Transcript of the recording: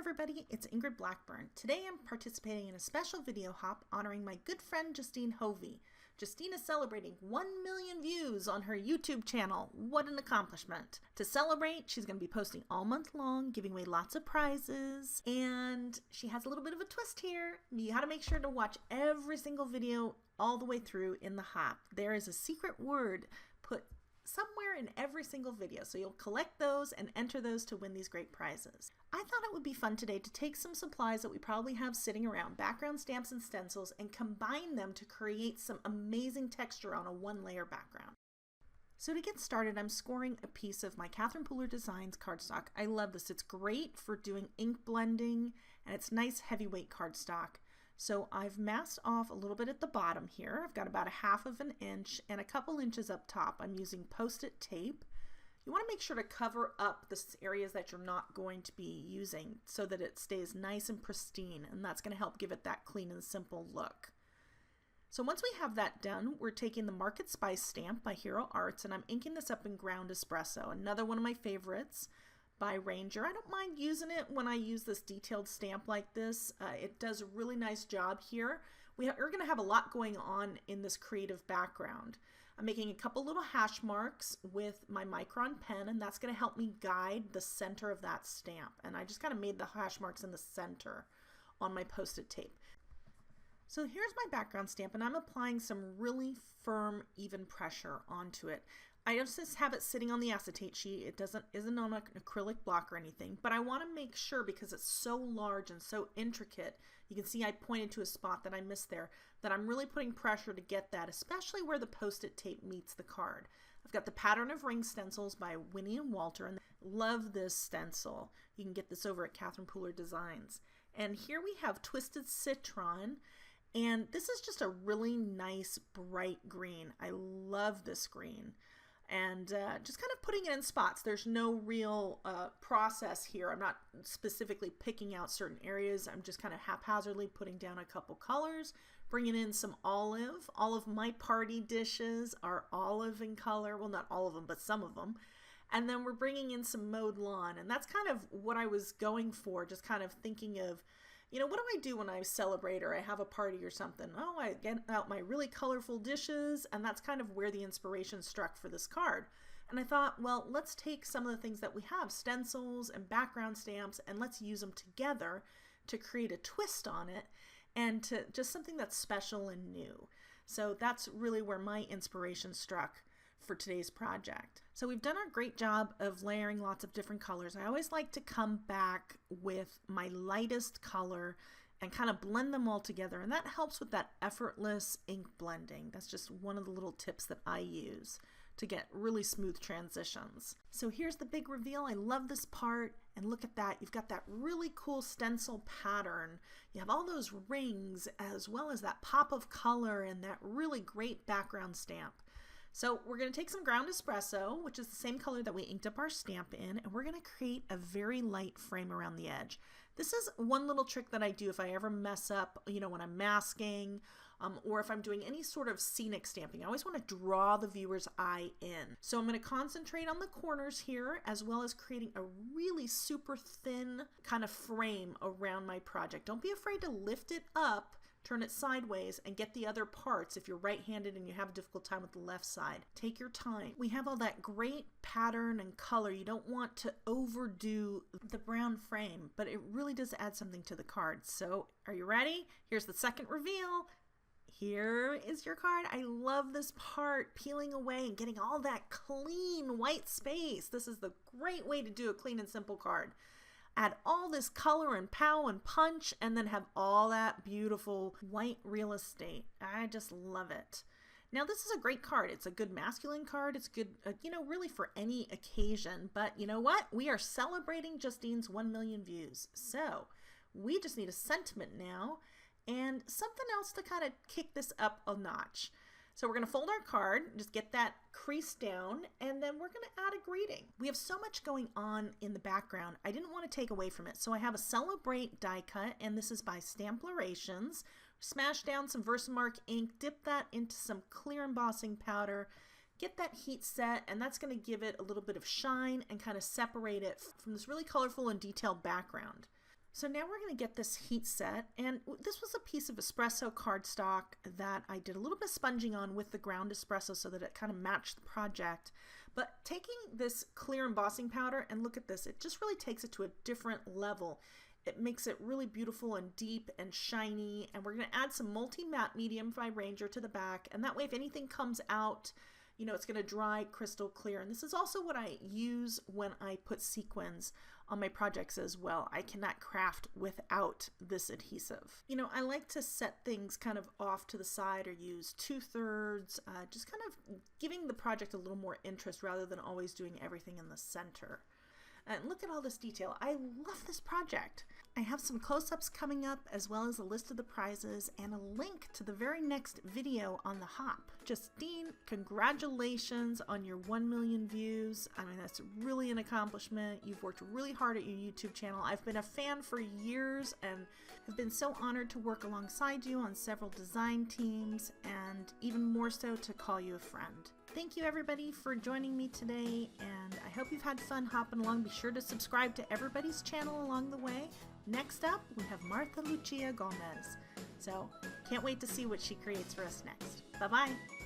everybody, it's Ingrid Blackburn. Today I'm participating in a special video hop honoring my good friend Justine Hovey. Justine is celebrating 1 million views on her YouTube channel. What an accomplishment. To celebrate, she's going to be posting all month long, giving away lots of prizes, and she has a little bit of a twist here. You got to make sure to watch every single video all the way through in the hop. There is a secret word put somewhere in every single video, so you'll collect those and enter those to win these great prizes. I thought it would be fun today to take some supplies that we probably have sitting around, background stamps and stencils, and combine them to create some amazing texture on a one-layer background. So to get started, I'm scoring a piece of my Catherine Pooler Designs cardstock. I love this. It's great for doing ink blending, and it's nice heavyweight cardstock. So I've masked off a little bit at the bottom here. I've got about a half of an inch and a couple inches up top. I'm using Post-it tape. You want to make sure to cover up the areas that you're not going to be using so that it stays nice and pristine, and that's going to help give it that clean and simple look. So once we have that done, we're taking the Market Spice stamp by Hero Arts, and I'm inking this up in Ground Espresso, another one of my favorites by Ranger. I don't mind using it when I use this detailed stamp like this. It does a really nice job here. We're going to have a lot going on in this creative background. I'm making a couple little hash marks with my micron pen, and that's going to help me guide the center of that stamp. And I just kind of made the hash marks in the center on my Post-it tape. So here's my background stamp, and I'm applying some really firm, even pressure onto it. I just have it sitting on the acetate sheet. It isn't on an acrylic block or anything, but I want to make sure, because it's so large and so intricate, you can see I pointed to a spot that I missed there, that I'm really putting pressure to get that, especially where the Post-it tape meets the card. I've got the Pattern of Ring Stencils by Winnie and Walter, and love this stencil. You can get this over at Catherine Pooler Designs. And here we have Twisted Citron, and this is just a really nice bright green. I love this green. And just kind of putting it in spots. There's no real process here. I'm not specifically picking out certain areas. I'm just kind of haphazardly putting down a couple colors, bringing in some olive. All of my party dishes are olive in color. Well, not all of them, but some of them. And then we're bringing in some mowed lawn. And that's kind of what I was going for, just kind of thinking of, you know, what do I do when I celebrate or I have a party or something? Oh, I get out my really colorful dishes, and that's kind of where the inspiration struck for this card. And I thought, well, let's take some of the things that we have, stencils and background stamps, and let's use them together to create a twist on it and to just something that's special and new. So that's really where my inspiration struck for today's project. So we've done a great job of layering lots of different colors. I always like to come back with my lightest color and kind of blend them all together, and that helps with that effortless ink blending. That's just one of the little tips that I use to get really smooth transitions. So here's the big reveal. I love this part, and look at that. You've got that really cool stencil pattern. You have all those rings as well as that pop of color and that really great background stamp. So we're going to take some Ground Espresso, which is the same color that we inked up our stamp in, and we're going to create a very light frame around the edge. This is one little trick that I do if I ever mess up, you know, when I'm masking or if I'm doing any sort of scenic stamping. I always want to draw the viewer's eye in. So I'm going to concentrate on the corners here, as well as creating a really super thin kind of frame around my project. Don't be afraid to lift it up, turn it sideways, and get the other parts if you're right-handed and you have a difficult time with the left side. Take your time. We have all that great pattern and color. You don't want to overdo the brown frame, but it really does add something to the card. So are you ready? Here's the second reveal. Here is your card. I love this part, peeling away and getting all that clean white space. This is the great way to do a clean and simple card. Add all this color and pow and punch, and then have all that beautiful white real estate. I just love it. Now this is a great card. It's a good masculine card. It's good, you know, really for any occasion. But you know what? We are celebrating Justine's 1 million views. So we just need a sentiment now and something else to kind of kick this up a notch. So we're going to fold our card, just get that crease down, and then we're going to add a greeting. We have so much going on in the background, I didn't want to take away from it. So I have a Celebrate die cut, and this is by Stamplerations. Smash down some Versamark ink, dip that into some clear embossing powder, get that heat set, and that's going to give it a little bit of shine and kind of separate it from this really colorful and detailed background. So now we're going to get this heat set, and this was a piece of espresso cardstock that I did a little bit of sponging on with the ground espresso so that it kind of matched the project. But taking this clear embossing powder, and look at this, it just really takes it to a different level. It makes it really beautiful and deep and shiny, and we're going to add some multi-matte medium Ranger to the back, and that way if anything comes out, you know, it's going to dry crystal clear. And this is also what I use when I put sequins on my projects as well. I cannot craft without this adhesive. You know, I like to set things kind of off to the side or use 2/3, just kind of giving the project a little more interest rather than always doing everything in the center. And look at all this detail. I love this project. I have some close-ups coming up, as well as a list of the prizes and a link to the very next video on the hop. Justine, congratulations on your 1 million views. I mean, that's really an accomplishment. You've worked really hard at your YouTube channel. I've been a fan for years and have been so honored to work alongside you on several design teams, and even more so to call you a friend. Thank you everybody for joining me today, and I hope you've had fun hopping along. Be sure to subscribe to everybody's channel along the way. Next up, we have Martha Lucia Gomez. So can't wait to see what she creates for us next. Bye-bye.